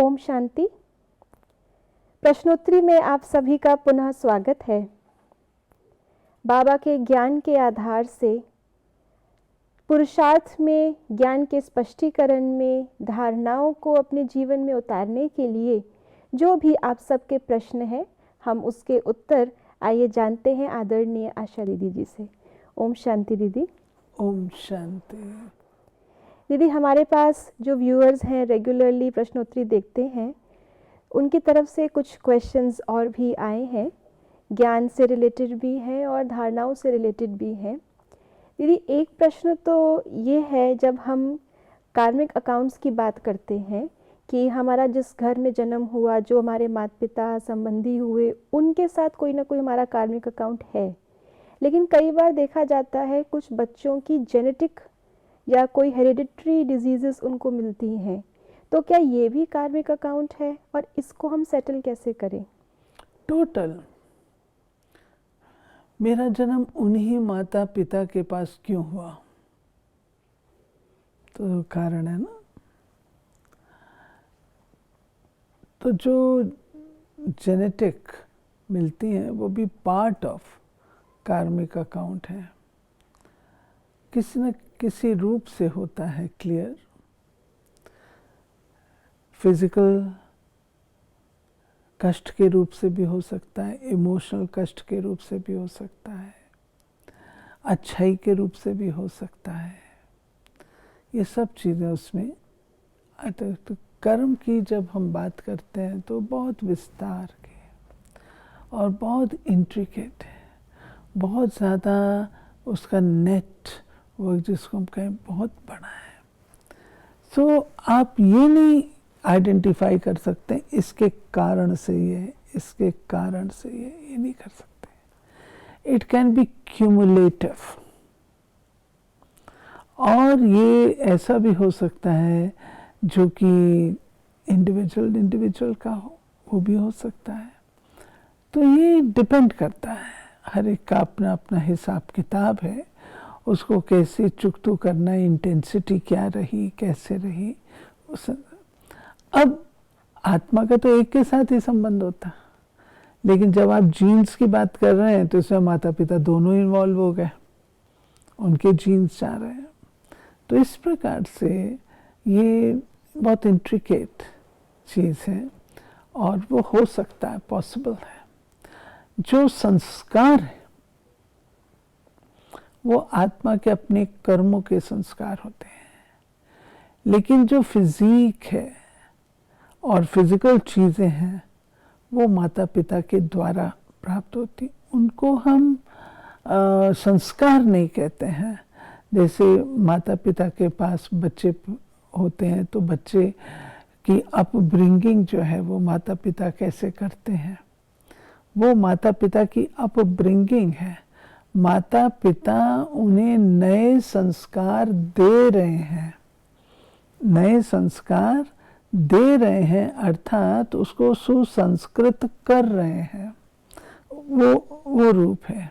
ओम शांति। प्रश्नोत्तरी में आप सभी का पुनः स्वागत है। बाबा के ज्ञान के आधार से पुरुषार्थ में, ज्ञान के स्पष्टीकरण में, धारणाओं को अपने जीवन में उतारने के लिए जो भी आप सबके प्रश्न हैं, हम उसके उत्तर आइए जानते हैं आदरणीय आशा दीदी जी से। ओम शांति दीदी। ओम शांति। दीदी, हमारे पास जो व्यूअर्स हैं, रेगुलरली प्रश्नोत्तरी देखते हैं, उनकी तरफ से कुछ क्वेश्चंस और भी आए हैं। ज्ञान से रिलेटेड भी हैं और धारणाओं से रिलेटेड भी हैं। दीदी, एक प्रश्न तो ये है, जब हम कार्मिक अकाउंट्स की बात करते हैं कि हमारा जिस घर में जन्म हुआ, जो हमारे माता पिता संबंधी हुए, उनके साथ कोई ना कोई हमारा कार्मिक अकाउंट है। लेकिन कई बार देखा जाता है कुछ बच्चों की जेनेटिक या कोई हेरिडिटरी डिजीजेस उनको मिलती हैं, तो क्या ये भी कार्मिक अकाउंट है और इसको हम सेटल कैसे करें? टोटल मेरा जन्म उन्हीं माता पिता के पास क्यों हुआ, तो कारण है ना। तो जो जेनेटिक मिलती हैं वो भी पार्ट ऑफ कार्मिक अकाउंट है, किसी न किसी रूप से होता है क्लियर। फिजिकल कष्ट के रूप से भी हो सकता है, इमोशनल कष्ट के रूप से भी हो सकता है, अच्छाई के रूप से भी हो सकता है। ये सब चीज़ें उसमें तो कर्म की जब हम बात करते हैं तो बहुत विस्तार के और बहुत इंट्रिकेट है, बहुत ज़्यादा उसका नेट वर्क जिसको हम कहें बहुत बड़ा है। सो आप ये नहीं आइडेंटिफाई कर सकते इसके कारण से ये, इसके कारण से ये नहीं कर सकते। इट कैन बी क्यूमुलेटिव, और ये ऐसा भी हो सकता है जो कि इंडिविजुअल का हो, वो भी हो सकता है। तो ये डिपेंड करता है, हर एक का अपना अपना हिसाब किताब है, उसको कैसे चुकतू करना, इंटेंसिटी क्या रही, कैसे रही। अब आत्मा का तो एक के साथ ही संबंध होता, लेकिन जब आप जीन्स की बात कर रहे हैं तो इसमें माता पिता दोनों इन्वॉल्व हो गए, उनके जीन्स जा रहे हैं। तो इस प्रकार से ये बहुत इंट्रिकेट चीज़ है और वो हो सकता है, पॉसिबल है। जो संस्कार है वो आत्मा के अपने कर्मों के संस्कार होते हैं, लेकिन जो फिजिक है और फिजिकल चीज़ें हैं वो माता पिता के द्वारा प्राप्त होती, उनको हम संस्कार नहीं कहते हैं। जैसे माता पिता के पास बच्चे होते हैं तो बच्चे की अपब्रिंगिंग जो है वो माता पिता कैसे करते हैं, वो माता पिता की अपब्रिंगिंग है। माता पिता उन्हें नए संस्कार दे रहे हैं, नए संस्कार दे रहे हैं, अर्थात उसको सुसंस्कृत कर रहे हैं। वो रूप है।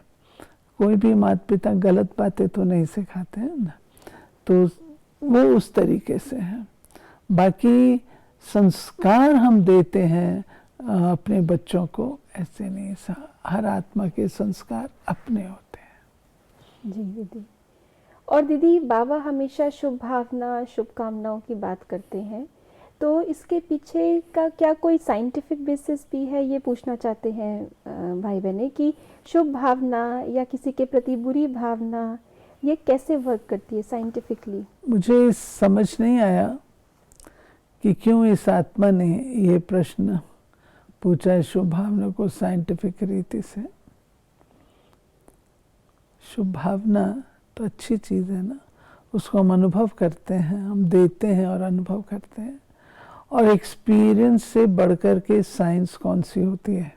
कोई भी माता पिता गलत बातें तो नहीं सिखाते हैं ना, तो वो उस तरीके से है। बाकी संस्कार हम देते हैं अपने बच्चों को, ऐसे नहीं। हर आत्मा के संस्कार अपने होते हैं। जी दीदी। और दीदी, बाबा हमेशा शुभ भावना, शुभकामनाओं की बात करते हैं, तो इसके पीछे का क्या कोई साइंटिफिक बेसिस भी है, ये पूछना चाहते हैं भाई बहने, कि शुभ भावना या किसी के प्रति बुरी भावना ये कैसे वर्क करती है साइंटिफिकली? मुझे समझ नहीं आया कि क्यों इस आत्मा ने ये प्रश्न पूछा है शुभ भावना को साइंटिफिक रीति से। शुभ भावना तो अच्छी चीज़ है ना, उसको हम अनुभव करते हैं, हम देते हैं और अनुभव करते हैं। और एक्सपीरियंस से बढ़कर के साइंस कौन सी होती है?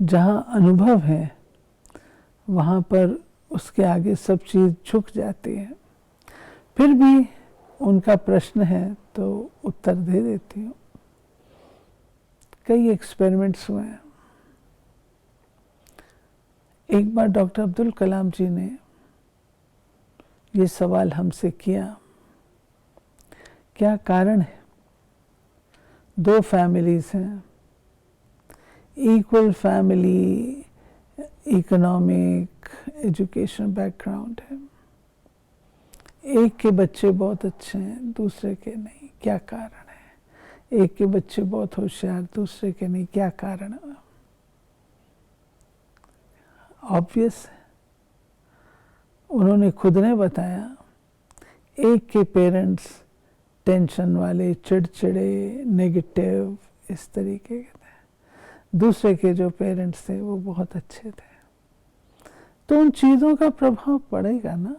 जहाँ अनुभव है वहाँ पर उसके आगे सब चीज़ झुक जाती है। फिर भी उनका प्रश्न है तो उत्तर दे देती हूँ। कई एक्सपेरिमेंट्स हुए हैं। एक बार डॉक्टर अब्दुल कलाम जी ने ये सवाल हमसे किया क्या कारण है? दो फैमिलीज हैं, equal family, economic, education background है, एक के बच्चे बहुत अच्छे हैं, दूसरे के नहीं, क्या कारण है? एक के बच्चे बहुत होशियार, दूसरे के नहीं, क्या कारण है? ऑब्वियस है, उन्होंने खुद ने बताया, एक के पेरेंट्स टेंशन वाले, चिड़चिड़े, नेगेटिव, इस तरीके के थे। दूसरे के जो पेरेंट्स थे वो बहुत अच्छे थे। तो उन चीज़ों का प्रभाव पड़ेगा ना।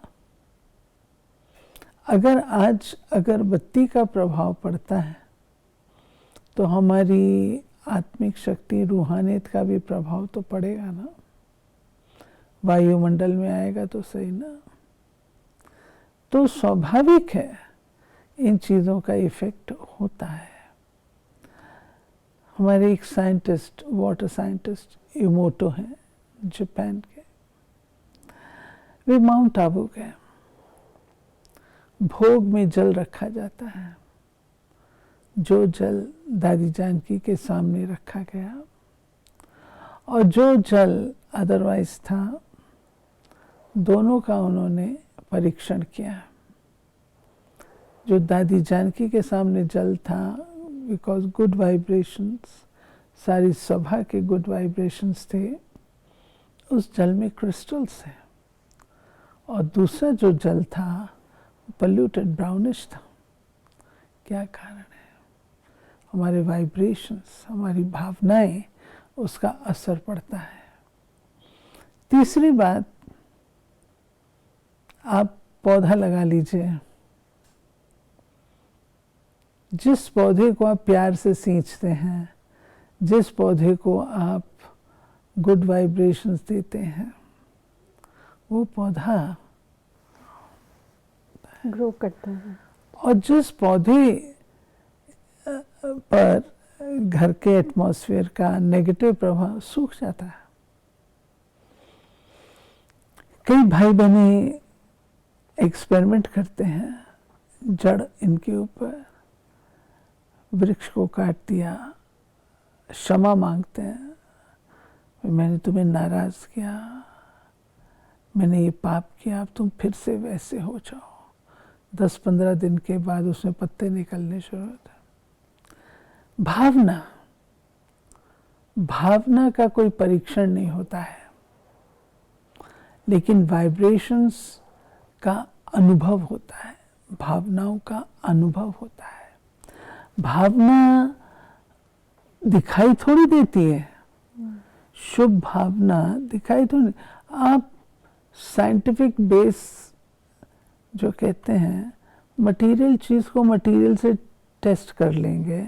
अगर आज अगरबत्ती का प्रभाव पड़ता है तो हमारी आत्मिक शक्ति, रूहानियत का भी प्रभाव तो पड़ेगा ना। वायुमंडल में आएगा तो सही ना। तो स्वाभाविक है इन चीज़ों का इफेक्ट होता है। हमारे एक साइंटिस्ट, वाटर साइंटिस्ट इमोटो हैं जापान के, वे माउंट आबू गए। भोग में जल रखा जाता है, जो जल दादी जानकी के सामने रखा गया, और जो जल अदरवाइज था, दोनों का उन्होंने परीक्षण किया। जो दादी जानकी के सामने जल था, बिकॉज गुड वाइब्रेशंस, सारी सभा के गुड वाइब्रेशंस थे, उस जल में क्रिस्टल्स हैं। और दूसरा जो जल था पल्यूटेड, ब्राउनिश था। क्या कारण है? हमारे वाइब्रेशंस, हमारी भावनाएं, उसका असर पड़ता है। तीसरी बात, आप पौधा लगा लीजिए, जिस पौधे को आप प्यार से सींचते हैं, जिस पौधे को आप गुड वाइब्रेशंस देते हैं, वो पौधा ग्रो करता है। और जिस पौधे पर घर के एटमॉस्फेयर का नेगेटिव प्रभाव, सूख जाता है। कई भाई बहनें एक्सपेरिमेंट करते हैं, जड़ इनके ऊपर, वृक्ष को काट दिया, क्षमा मांगते हैं, मैंने तुम्हें नाराज किया, मैंने ये पाप किया, अब तुम फिर से वैसे हो जाओ। 10-15 दिन के बाद उसमें पत्ते निकलने शुरू होते हैं। भावना का कोई परीक्षण नहीं होता है, लेकिन वाइब्रेशंस का अनुभव होता है, भावनाओं का अनुभव होता है। भावना दिखाई थोड़ी देती है, शुभ भावना दिखाई थोड़ी। आप साइंटिफिक बेस जो कहते हैं, मटेरियल चीज़ को मटेरियल से टेस्ट कर लेंगे।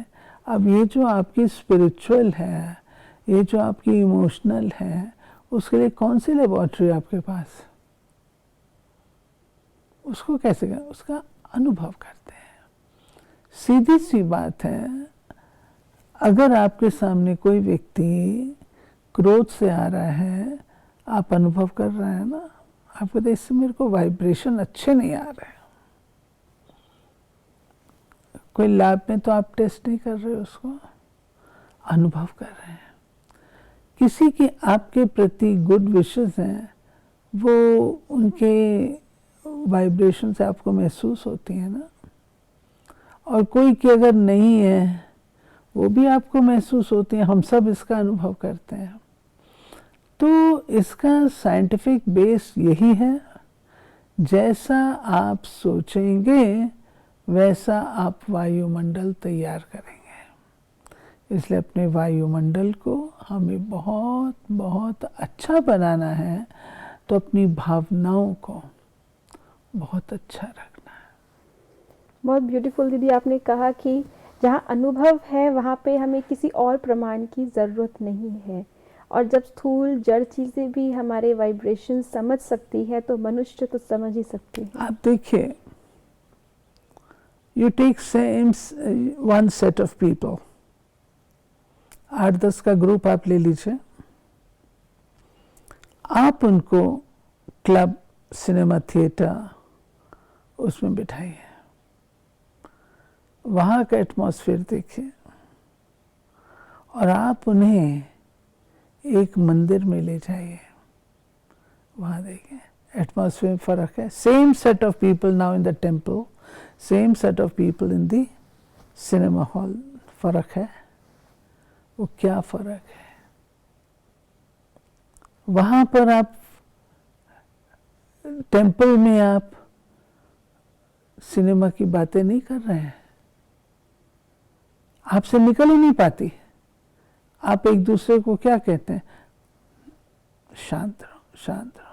अब ये जो आपकी स्पिरिचुअल है, ये जो आपकी इमोशनल है, उसके लिए कौन सी लेबोरेटरी आपके पास? उसको कैसे करें? उसका अनुभव करते हैं। सीधी सी बात है, अगर आपके सामने कोई व्यक्ति क्रोध से आ रहा है, आप अनुभव कर रहे हैं ना, आप कहते हैं इससे मेरे को वाइब्रेशन अच्छे नहीं आ रहे। कोई लैब में तो आप टेस्ट नहीं कर रहे, उसको अनुभव कर रहे हैं। किसी की आपके प्रति गुड विशेस हैं, वो उनके वाइब्रेशन से आपको महसूस होती है ना। और कोई की अगर नहीं है, वो भी आपको महसूस होती है। हम सब इसका अनुभव करते हैं। तो इसका साइंटिफिक बेस यही है, जैसा आप सोचेंगे वैसा आप वायुमंडल तैयार करेंगे। इसलिए अपने वायुमंडल को हमें बहुत बहुत अच्छा बनाना है, तो अपनी भावनाओं को बहुत अच्छा रखना है। बहुत ब्यूटीफुल दीदी, आपने कहा कि जहाँ अनुभव है वहाँ पे हमें किसी और प्रमाण की ज़रूरत नहीं है। और जब स्थूल जड़ चीज़ें भी हमारे वाइब्रेशन समझ सकती है, तो मनुष्य तो समझ ही सकते हैं। आप देखिए, you take same one set of people, 8-10 का ग्रुप आप ले लीजिए, आप उनको क्लब, सिनेमा थिएटर, उसमें बिठाइए। वहाँ का एटमॉस्फेयर देखिए और आप उन्हें एक मंदिर में ले जाइए, वहाँ देखिए एटमॉस्फेयर में फर्क है। Same set of people now in the temple, same set of people in the cinema hall, फर्क है। वो क्या फर्क है? वहाँ पर आप टेम्पल में आप सिनेमा की बातें नहीं कर रहे हैं, आपसे निकल ही नहीं पाती। आप एक दूसरे को क्या कहते हैं? शांत रहो, शांत रहो।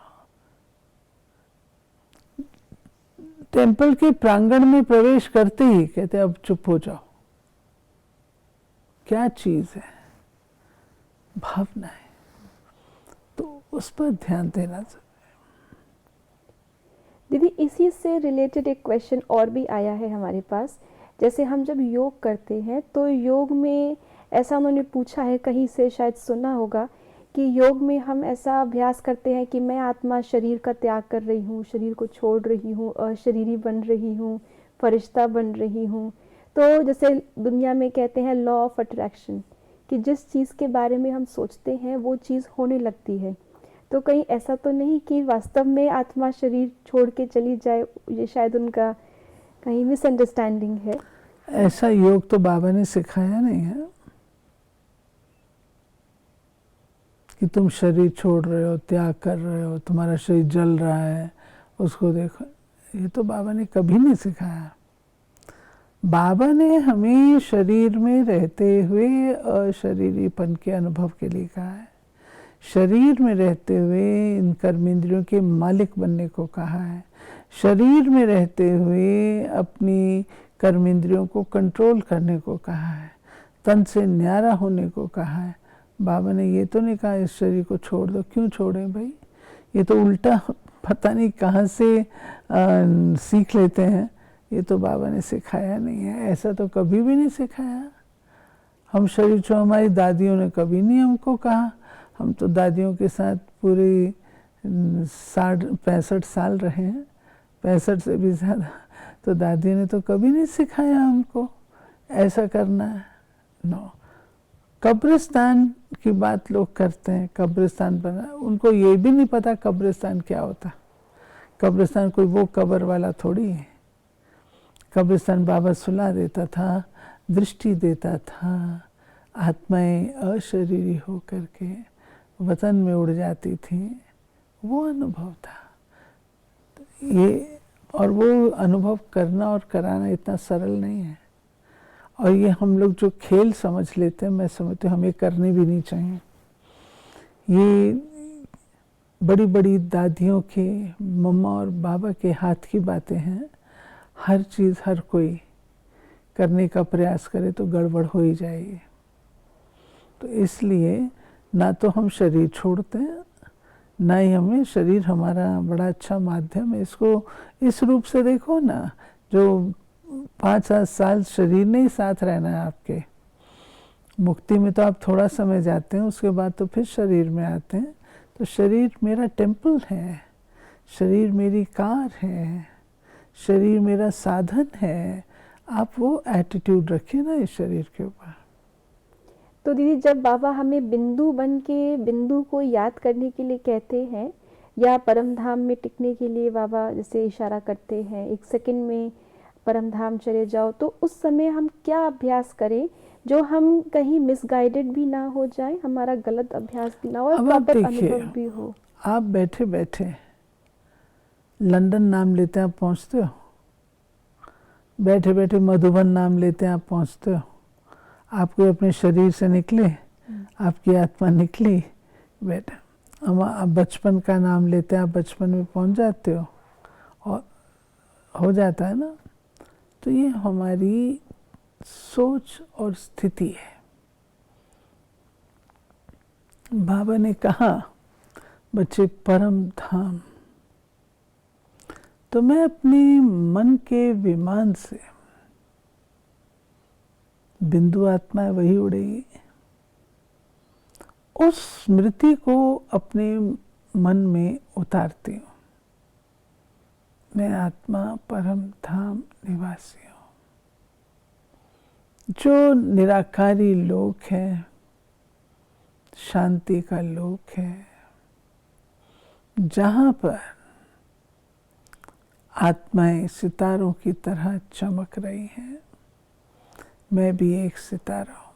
टेम्पल के प्रांगण में प्रवेश करते ही कहते अब चुप हो जाओ। क्या चीज है? भावना है। तो उस पर ध्यान देना चाहिए। दीदी इसी से रिलेटेड एक क्वेश्चन और भी आया है हमारे पास। जैसे हम जब योग करते हैं तो योग में ऐसा उन्होंने पूछा है, कहीं से शायद सुना होगा कि योग में हम ऐसा अभ्यास करते हैं कि मैं आत्मा शरीर का त्याग कर रही हूँ, शरीर को छोड़ रही हूँ, अशरीरी बन रही हूँ, फरिश्ता बन रही हूँ। तो जैसे दुनिया में कहते हैं लॉ ऑफ अट्रैक्शन, कि जिस चीज़ के बारे में हम सोचते हैं वो चीज़ होने लगती है। तो कहीं ऐसा तो नहीं कि वास्तव में आत्मा शरीर छोड़ के चली जाए? ये शायद उनका कहीं मिसअंडरस्टैंडिंग है। ऐसा योग तो बाबा ने सिखाया नहीं है कि तुम शरीर छोड़ रहे हो, त्याग कर रहे हो, तुम्हारा शरीर जल रहा है, उसको देखो। ये तो बाबा ने कभी नहीं सिखाया। बाबा ने हमें शरीर में रहते हुए अशरीरीपन के अनुभव के लिए कहा है। शरीर में रहते हुए इन कर्मेंद्रियों के मालिक बनने को कहा है। शरीर में रहते हुए अपनी कर्मेंद्रियों को कंट्रोल करने को कहा है। तन से न्यारा होने को कहा है। बाबा ने ये तो नहीं कहा इस शरीर को छोड़ दो। क्यों छोड़ें भाई? ये तो उल्टा पता नहीं कहाँ से सीख लेते हैं। ये तो बाबा ने सिखाया नहीं है, ऐसा तो कभी भी नहीं सिखाया। हम शरीर छोड़, हमारी दादियों ने कभी नहीं हमको कहा। हम तो दादियों के साथ पूरे 65 साल रहे हैं, 65 से भी ज़्यादा। तो दादी ने तो कभी नहीं सिखाया हमको ऐसा करना है। नो। कब्रिस्तान की बात लोग करते हैं, कब्रिस्तान बना, उनको ये भी नहीं पता कब्रिस्तान क्या होता। कब्रिस्तान कोई वो कब्र वाला थोड़ी है। कब्रिस्तान बाबा सुला देता था, दृष्टि देता था, आत्माएं अशरीरी होकर के वतन में उड़ जाती थी, वो अनुभव था ये। और वो अनुभव करना और कराना इतना सरल नहीं है। और ये हम लोग जो खेल समझ लेते हैं, मैं समझती हूँ हमें करने भी नहीं चाहिए। ये बड़ी बड़ी दादियों के, मम्मा और बाबा के हाथ की बातें हैं। हर चीज़ हर कोई करने का प्रयास करे तो गड़बड़ हो ही जाएगी। तो इसलिए ना तो हम शरीर छोड़ते हैं, ना ही हमें शरीर हमारा बड़ा अच्छा माध्यम है। इसको इस रूप से देखो ना, जो 5-7 साल शरीर ने ही साथ रहना है आपके। मुक्ति में तो आप थोड़ा समय जाते हैं, उसके बाद तो फिर शरीर में आते हैं। तो शरीर मेरा टेम्पल है, शरीर मेरी कार है, शरीर मेरा साधन है। आप वो एटीट्यूड रखिए ना इस शरीर के ऊपर। तो दीदी जब बाबा हमें बिंदु बन के बिंदु को याद करने के लिए कहते हैं, या परम धाम में टिकने के लिए बाबा जैसे इशारा करते हैं, 1 सेकंड में परम धाम चले जाओ, तो उस समय हम क्या अभ्यास करें जो हम कहीं मिसगाइडेड भी ना हो जाए, हमारा गलत अभ्यास भी ना हो और प्रॉपर अनुभव भी हो? आप बैठे बैठे लंदन नाम लेते हैं, आप पहुंचते हो। बैठे बैठे मधुबन नाम लेते हैं, आप पहुंचते हो। आपको अपने शरीर से निकले, आपकी आत्मा निकली, बैठे। आप बचपन का नाम लेते हैं, आप बचपन में पहुंच जाते हो और हो जाता है ना। तो ये हमारी सोच और स्थिति है। बाबा ने कहा बच्चे परम धाम, तो मैं अपने मन के विमान से, बिंदु आत्मा है वही उड़ेगी, उस स्मृति को अपने मन में उतारती हूँ। मैं आत्मा परम धाम निवासी हूँ। जो निराकारी लोक है, शांति का लोक है, जहाँ पर आत्माएं सितारों की तरह चमक रही हैं, मैं भी एक सितारा हूँ।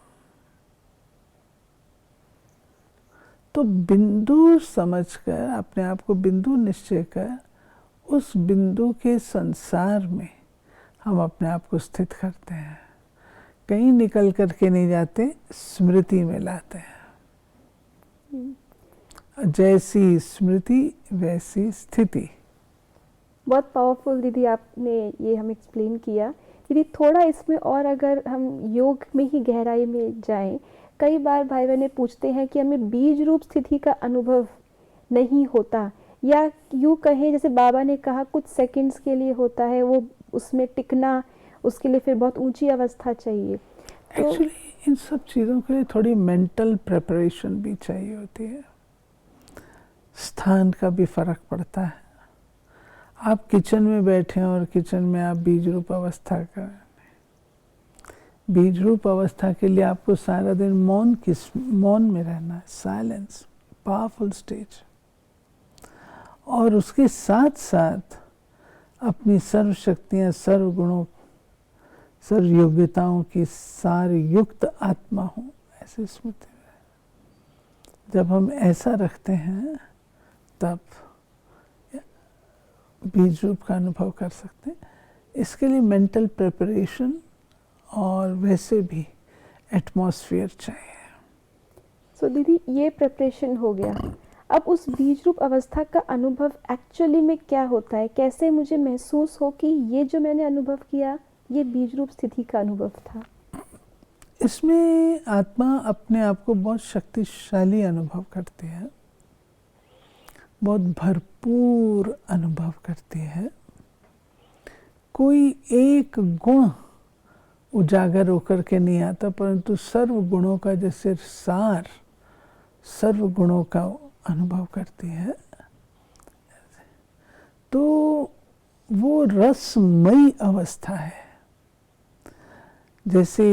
तो बिंदु समझकर, अपने आप को बिंदु निश्चय कर, उस बिंदु के संसार में हम अपने आप को स्थित करते हैं। कहीं निकल करके नहीं जाते, स्मृति में लाते हैं। जैसी स्मृति वैसी स्थिति। बहुत पावरफुल दीदी आपने ये हमें एक्सप्लेन किया। दीदी थोड़ा इसमें और अगर हम योग में ही गहराई में जाएं, कई बार भाई बहनें पूछते हैं कि हमें बीज रूप स्थिति का अनुभव नहीं होता, या यूँ कहें जैसे बाबा ने कहा कुछ सेकंड्स के लिए होता है, वो उसमें टिकना, उसके लिए फिर बहुत ऊंची अवस्था चाहिए। तो एक्चुअली इन सब चीज़ों के लिए थोड़ी मेंटल प्रिपरेशन भी चाहिए होती है। स्थान का भी फर्क पड़ता है। आप किचन में बैठे हैं और किचन में आप बीज रूप अवस्था कर, बीज रूप अवस्था के लिए आपको सारा दिन मौन में रहना है। Silence, powerful stage. और उसके साथ साथ अपनी सर्व शक्तियाँ, सर्व गुणों, सर्व योग्यताओं की सारी युक्त आत्मा हूँ, ऐसे स्मृति में। जब हम ऐसा रखते हैं तब बीज रूप का अनुभव कर सकते हैं। इसके लिए मेंटल प्रिपरेशन और वैसे भी एटमॉस्फेयर चाहिए। सो दीदी ये प्रिपरेशन हो गया। अब उस बीज रूप अवस्था का अनुभव एक्चुअली में क्या होता है? कैसे मुझे महसूस हो कि ये जो मैंने अनुभव किया ये बीज रूप स्थिति का अनुभव था? इसमें आत्मा अपने आप को बहुत शक्तिशाली अनुभव करती है, बहुत भरपूर अनुभव करती है। कोई एक गुण उजागर होकर के नहीं आता, परंतु सर्व गुणों का जैसे सार सर्व गुणों का अनुभव करती है। तो वो रसमयी अवस्था है। जैसे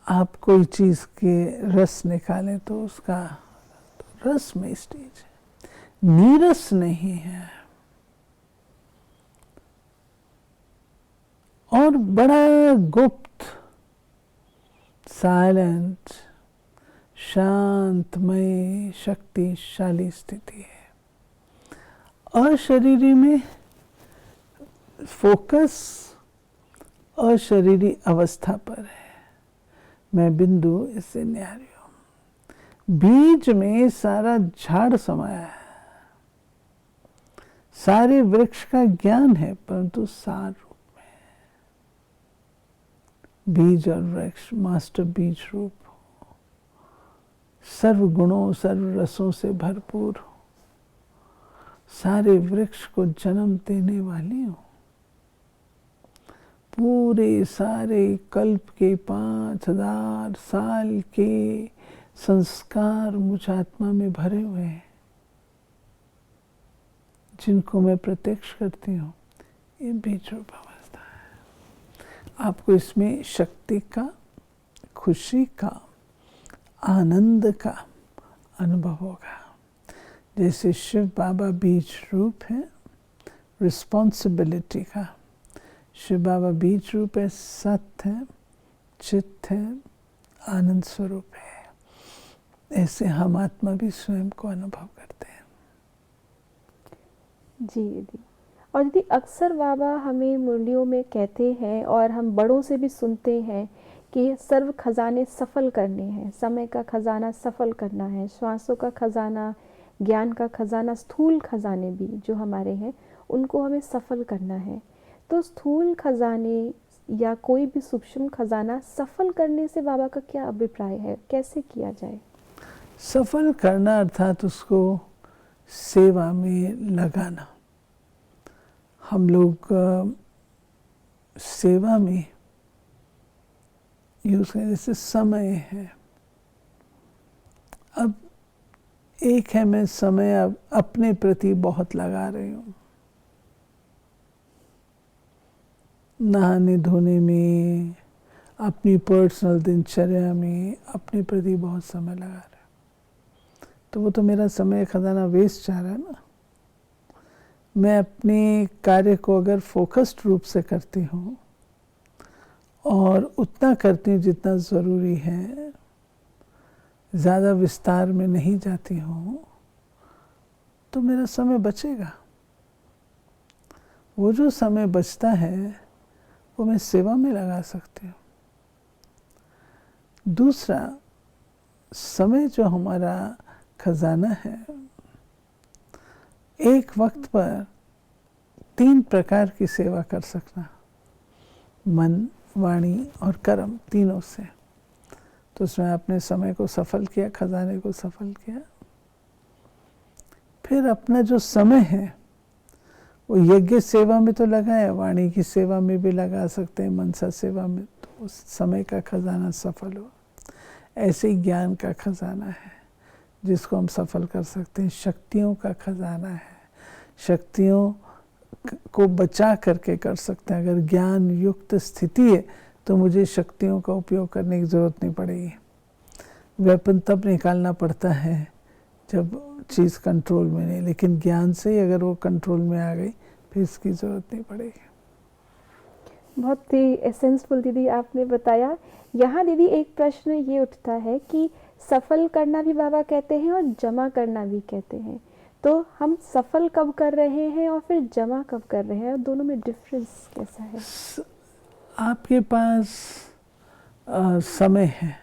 आप कोई चीज़ के रस निकालें तो उसका रसमयी स्टेज है, नीरस नहीं है। और बड़ा गुप्त, साइलेंट, शांतमय, शक्तिशाली स्थिति है। अशरीरी में फोकस अशरीरी अवस्था पर है। मैं बिंदु, इससे न्यारी हूँ। बीज में सारा झाड़ समाया है, सारे वृक्ष का ज्ञान है, परंतु सार रूप में है। बीज और वृक्ष मास्टर बीज रूप हो, सर्व गुणों सर्व रसों से भरपूर हो, सारे वृक्ष को जन्म देने वाली हो। पूरे सारे कल्प के 5000 साल के संस्कार मुझ आत्मा में भरे हुए हैं, जिनको मैं प्रत्यक्ष करती हूँ। ये बीज रूप अवस्था है। आपको इसमें शक्ति का, खुशी का, आनंद का अनुभव होगा। जैसे शिव बाबा बीज रूप है रिस्पॉन्सिबिलिटी का, शिव बाबा बीज रूप है, सत्य है, चित्त है, आनंद स्वरूप है। ऐसे हम आत्मा भी स्वयं को अनुभव करते हैं। जी दीदी। और दीदी अक्सर बाबा हमें मुरलियों में कहते हैं और हम बड़ों से भी सुनते हैं कि सर्व खजाने सफल करने हैं, समय का खजाना सफल करना है, श्वासों का खजाना, ज्ञान का खजाना, स्थूल खजाने भी जो हमारे हैं उनको हमें सफल करना है। तो स्थूल खजाने या कोई भी सूक्ष्म खजाना सफल करने से बाबा का क्या अभिप्राय है, कैसे किया जाए? सफल करना अर्थात उसको सेवा में लगाना। हम लोग सेवा में यूज करें, जैसे समय है। अब एक है मैं समय अब अपने प्रति बहुत लगा रही हूँ, नहाने धोने में, अपनी पर्सनल दिनचर्या में अपने प्रति बहुत समय लगा रहे हैं, तो वो तो मेरा समय खजाना वेस्ट जा रहा है ना। मैं अपने कार्य को अगर फोकस्ड रूप से करती हूँ और उतना करती हूँ जितना ज़रूरी है, ज़्यादा विस्तार में नहीं जाती हूँ, तो मेरा समय बचेगा। वो जो समय बचता है वो मैं सेवा में लगा सकती हूँ। दूसरा, समय जो हमारा खजाना है, एक वक्त पर 3 प्रकार की सेवा कर सकना, मन, वाणी और कर्म, तीनों से। तो उसमें अपने समय को सफल किया, खजाने को सफल किया। फिर अपना जो समय है वो यज्ञ सेवा में तो लगाया, वाणी की सेवा में भी लगा सकते हैं, मनसा सेवा में, तो उस समय का खजाना सफल हो। ऐसे ही ज्ञान का खजाना है जिसको हम सफल कर सकते हैं। शक्तियों का खजाना है, शक्तियों को बचा करके कर सकते हैं। अगर ज्ञान युक्त स्थिति है तो मुझे शक्तियों का उपयोग करने की ज़रूरत नहीं पड़ेगी। वेपन तब निकालना पड़ता है जब चीज़ कंट्रोल में नहीं, लेकिन ज्ञान से ही अगर वो कंट्रोल में आ गई फिर इसकी ज़रूरत नहीं पड़ेगी। बहुत ही एसेंसफुल दीदी आपने बताया। यहाँ दीदी एक प्रश्न ये उठता है कि सफल करना भी बाबा कहते हैं और जमा करना भी कहते हैं, तो हम सफल कब कर रहे हैं और फिर जमा कब कर रहे हैं, और दोनों में डिफरेंस कैसा है? आपके पास समय है,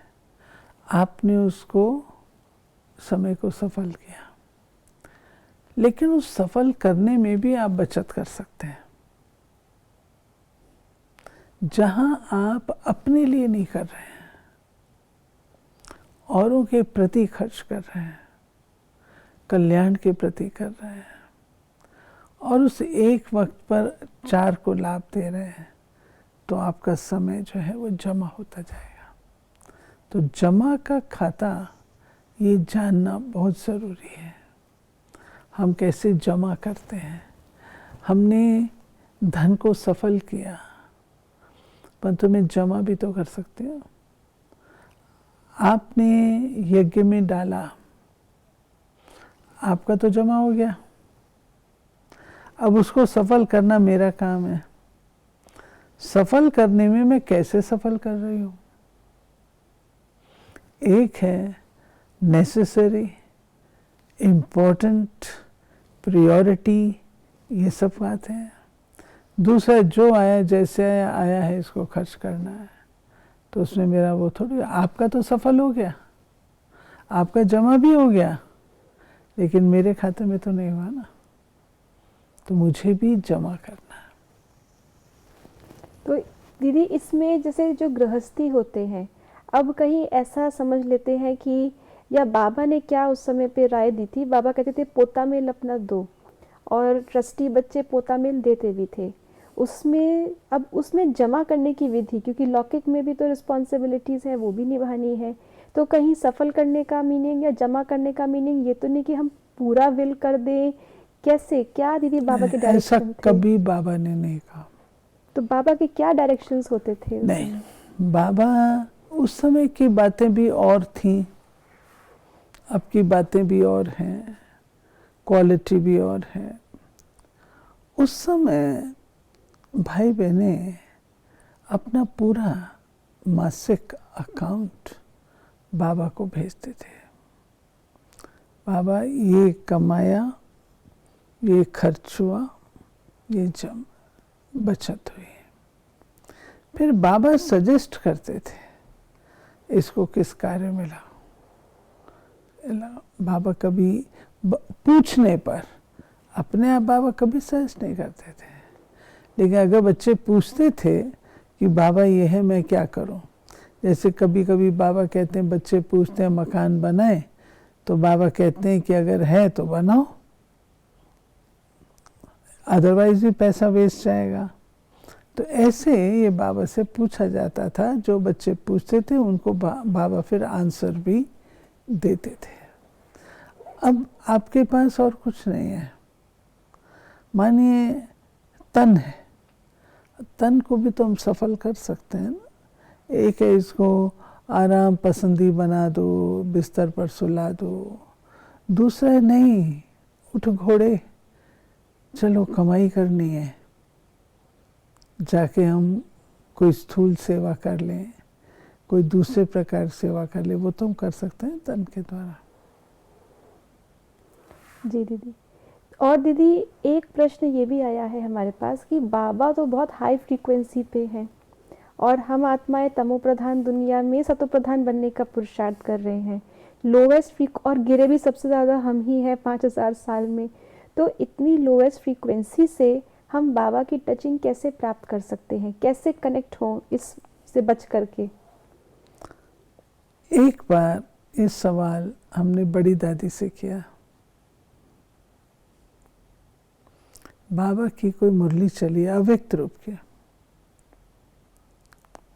आपने उसको समय को सफल किया, लेकिन उस सफल करने में भी आप बचत कर सकते हैं। जहां आप अपने लिए नहीं कर रहे हैं, औरों के प्रति खर्च कर रहे हैं, कल्याण के प्रति कर रहे हैं, और उस एक वक्त पर 4 को लाभ दे रहे हैं, तो आपका समय जो है वो जमा होता जाएगा। तो जमा का खाता ये जानना बहुत ज़रूरी है। हम कैसे जमा करते हैं। हमने धन को सफल किया, परंतु मैं जमा भी तो कर सकती हूँ। आपने यज्ञ में डाला, आपका तो जमा हो गया, अब उसको सफल करना मेरा काम है। सफल करने में मैं कैसे सफल कर रही हूँ? एक है नेसेसरी, इम्पोर्टेंट, प्रायोरिटी, ये सब बात है। दूसरा, जो आया जैसे आया है इसको खर्च करना है, तो उसमें मेरा वो थोड़ी। आपका तो सफल हो गया, आपका जमा भी हो गया, लेकिन मेरे खाते में तो नहीं हुआ ना, तो मुझे भी जमा करना है। तो दीदी इसमें जैसे जो गृहस्थी होते हैं, अब कहीं ऐसा समझ लेते हैं कि, या बाबा ने क्या उस समय पे राय दी थी, बाबा कहते थे पोता मेल अपना दो, और ट्रस्टी बच्चे पोता मेल देते भी थे। उसमें अब उसमें जमा करने की विधि, क्योंकि लौकिक में भी तो रिस्पॉन्सिबिलिटीज़ हैं, वो भी निभानी है। तो कहीं सफल करने का मीनिंग या जमा करने का मीनिंग ये तो नहीं कि हम पूरा विल कर दें। कैसे, क्या दीदी बाबा के ऐसा डायरेक्शन थे? कभी बाबा ने नहीं कहा। तो बाबा के क्या डायरेक्शंस होते थे उस नहीं, समय? बाबा उस समय की बातें भी और थी, अब की बातें भी और हैं, क्वालिटी भी और है। उस समय भाई बहने अपना पूरा मासिक अकाउंट बाबा को भेजते थे। बाबा ये कमाया, ये खर्च हुआ, ये बचत हुई। फिर बाबा सजेस्ट करते थे इसको किस कार्य में लाओ। बाबा कभी पूछने पर, अपने आप बाबा कभी सजेस्ट नहीं करते थे, लेकिन अगर बच्चे पूछते थे कि बाबा ये है मैं क्या करूं, जैसे कभी कभी बाबा कहते हैं, बच्चे पूछते हैं मकान बनाए, तो बाबा कहते हैं कि अगर है तो बनाओ, अदरवाइज भी पैसा वेस्ट जाएगा। तो ऐसे ये बाबा से पूछा जाता था, जो बच्चे पूछते थे उनको बाबा फिर आंसर भी देते थे। अब आपके पास और कुछ नहीं है, मानिए तन है, तन को भी तो हम सफल कर सकते हैं ना। एक है इसको आराम पसंदी बना दो, बिस्तर पर सुला दो। दूसरा है नहीं, उठ घोड़े, चलो कमाई करनी है, जाके हम कोई स्थूल सेवा कर लें, कोई दूसरे प्रकार सेवा कर ले, वो तुम कर सकते हैं तन के द्वारा। जी दीदी। और दीदी एक प्रश्न ये भी आया है हमारे पास कि बाबा तो बहुत हाई फ्रीक्वेंसी पे हैं और हम आत्माएं तमो प्रधान दुनिया में सतो प्रधान बनने का पुरुषार्थ कर रहे हैं। लोएस्ट और गिरे भी सबसे ज़्यादा हम ही हैं 5000 साल में। तो इतनी लोएस्ट फ्रीक्वेंसी से हम बाबा की टचिंग कैसे प्राप्त कर सकते हैं, कैसे कनेक्ट हों इससे बच करके? एक बार ये सवाल हमने बड़ी दादी से किया। बाबा की कोई मुरली चली अव्यक्त रूप की,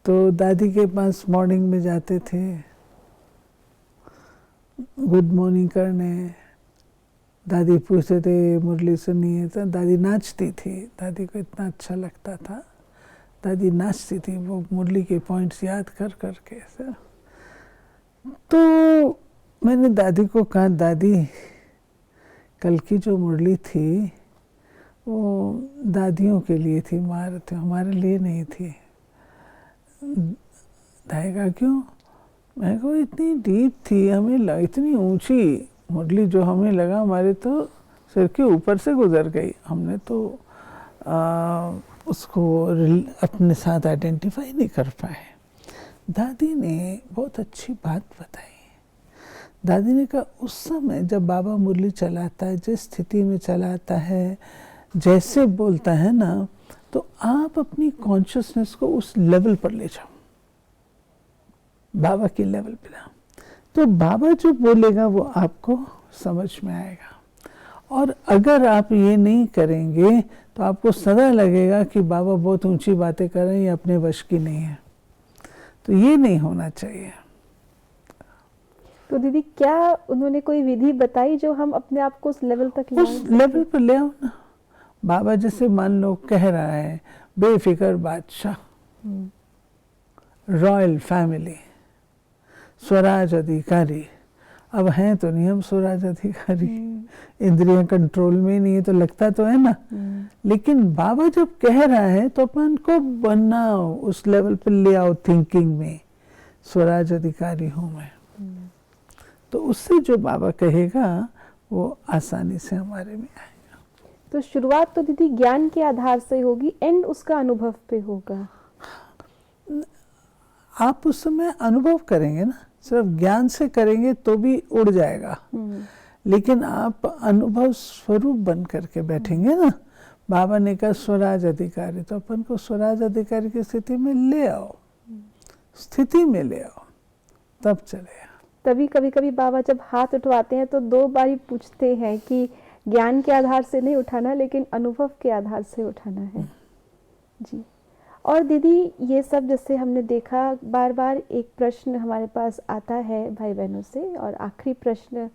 तो दादी के पास मॉर्निंग में जाते थे गुड मॉर्निंग करने। दादी पूछते थे मुरली सुनी है, तो दादी नाचती थी। दादी को इतना अच्छा लगता था, दादी नाचती थी वो मुरली के पॉइंट्स याद कर कर के। तो मैंने दादी को कहा, दादी कल की जो मुरली थी वो दादियों के लिए थी, हमारे लिए नहीं थी। दादी कहा क्यों? मैं को इतनी डीप थी, हमें इतनी ऊंची मुरली जो हमें लगा हमारे तो सिर के ऊपर से गुजर गई। हमने तो उसको अपने साथ आइडेंटिफाई नहीं कर पाए। दादी ने बहुत अच्छी बात बताई। दादी ने कहा उस समय जब बाबा मुरली चलाता है, जिस स्थिति में चलाता है, जैसे बोलता है ना, तो आप अपनी कॉन्शियसनेस को उस लेवल पर ले जाओ, बाबा के लेवल पे लाओ, तो बाबा जो बोलेगा वो आपको समझ में आएगा। और अगर आप ये नहीं करेंगे तो आपको सदा लगेगा कि बाबा बहुत ऊंची बातें कर रहे हैं, ये अपने वश की नहीं है। तो ये नहीं होना चाहिए। तो दीदी क्या उन्होंने कोई विधि बताई जो हम अपने आप को उस लेवल तक ले उस लेवल पर ले आओ ना। बाबा जैसे मान लो कह रहा है बेफिक्र बादशाह, रॉयल फैमिली, स्वराज अधिकारी। अब हैं तो नहीं हम स्वराज अधिकारी, इंद्रियां कंट्रोल में नहीं है, तो लगता तो है ना। लेकिन बाबा जब कह रहा है तो अपन को बनाओ, उस लेवल पे ले आओ थिंकिंग में, स्वराज अधिकारी हूं मैं। तो उससे जो बाबा कहेगा वो आसानी से हमारे में आएगा। तो शुरुआत तो दीदी ज्ञान के आधार से होगी, एंड उसका अनुभव पे होगा। आप उस समय अनुभव करेंगे ना, सिर्फ ज्ञान से करेंगे तो भी उड़ जाएगा। लेकिन आप अनुभव स्वरूप बन करके बैठेंगे ना। बाबा ने कहा स्वराज अधिकारी, तो अपन को स्वराज अधिकारी की स्थिति में ले आओ, स्थिति में ले आओ, तब चलेगा। तभी कभी कभी बाबा जब हाथ उठवाते हैं तो 2 बार ही पूछते हैं कि ज्ञान के आधार से नहीं उठाना, लेकिन अनुभव के आधार से उठाना है। जी। और दीदी ये सब जैसे हमने देखा, बार बार एक प्रश्न हमारे पास आता है भाई बहनों से, और आखिरी प्रश्न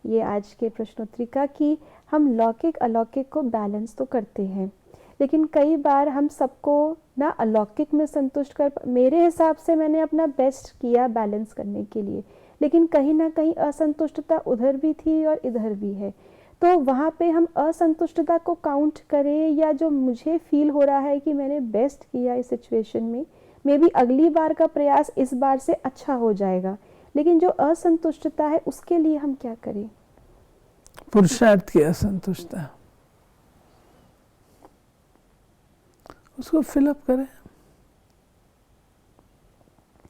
ये आज के प्रश्नोत्तरी का, कि हम लौकिक अलौकिक को बैलेंस तो करते हैं, लेकिन कई बार हम सबको ना अलौकिक में संतुष्ट कर, मेरे हिसाब से मैंने अपना बेस्ट किया बैलेंस करने के लिए, लेकिन कहीं ना कहीं असंतुष्टता उधर भी थी और इधर भी है। तो वहाँ पे हम असंतुष्टता को काउंट करें, या जो मुझे फील हो रहा है कि मैंने बेस्ट किया इस सिचुएशन में, मे बी अगली बार का प्रयास इस बार से अच्छा हो जाएगा, लेकिन जो असंतुष्टता है उसके लिए हम क्या करें? पुरुषार्थ की असंतुष्टता, उसको फिलअप करें।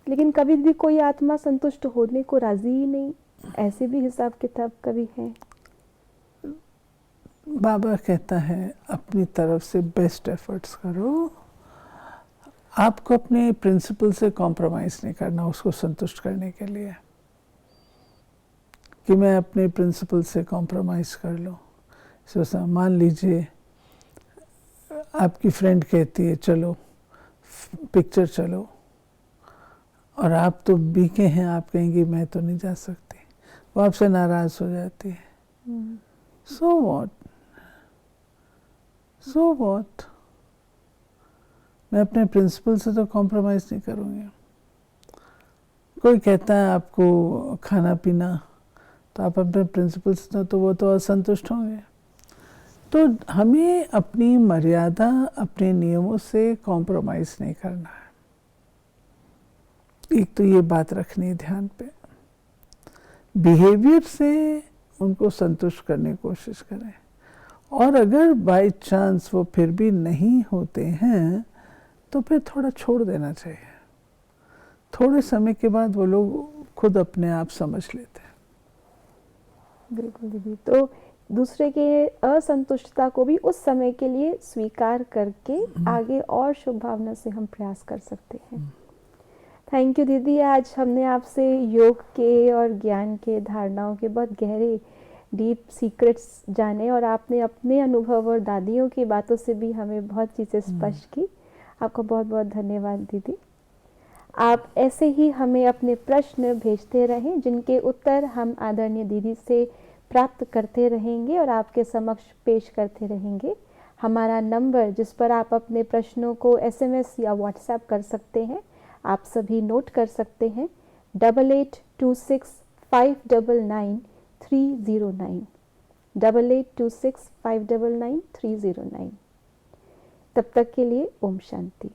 लेकिन कभी भी कोई आत्मा संतुष्ट होने को राजी ही नहीं, ऐसे भी हिसाब किताब कभी है। बाबा कहता है अपनी तरफ से बेस्ट एफर्ट्स करो। आपको अपने प्रिंसिपल से कॉम्प्रोमाइज नहीं करना उसको संतुष्ट करने के लिए, कि मैं अपने प्रिंसिपल से कॉम्प्रोमाइज कर लूँ। सोचा, मान लीजिए आपकी फ्रेंड कहती है चलो पिक्चर चलो, और आप तो बीके हैं, आप कहेंगे मैं तो नहीं जा सकती, वो आपसे नाराज हो जाती है। सो व्हाट, सो व्हाट, मैं अपने प्रिंसिपल से तो कॉम्प्रोमाइज नहीं करूँगी। कोई कहता है आपको खाना पीना, तो आप अपने प्रिंसिपल्स ना, तो वो तो असंतुष्ट होंगे। तो हमें अपनी मर्यादा, अपने नियमों से कॉम्प्रोमाइज़ नहीं करना है। एक तो ये बात रखनी है ध्यान पे। बिहेवियर से उनको संतुष्ट करने की कोशिश करें, और अगर बाय चांस वो फिर भी नहीं होते हैं तो फिर थोड़ा छोड़ देना चाहिए। थोड़े समय के बाद वो लोग खुद अपने आप समझ लेते हैं। बिल्कुल दीदी। तो दूसरे के असंतुष्टता को भी उस समय के लिए स्वीकार करके आगे और शुभ भावना से हम प्रयास कर सकते हैं। थैंक यू दीदी। आज हमने आपसे योग के और ज्ञान के धारणाओं के बहुत गहरे डीप सीक्रेट्स जाने, और आपने अपने अनुभव और दादियों की बातों से भी हमें बहुत चीज़ें स्पष्ट की। आपका बहुत बहुत धन्यवाद दीदी। आप ऐसे ही हमें अपने प्रश्न भेजते रहें, जिनके उत्तर हम आदरणीय दीदी से प्राप्त करते रहेंगे और आपके समक्ष पेश करते रहेंगे। हमारा नंबर, जिस पर आप अपने प्रश्नों को SMS या WhatsApp कर सकते हैं, आप सभी नोट कर सकते हैं, 8826599309, 8826599309। तब तक के लिए ओम शांति।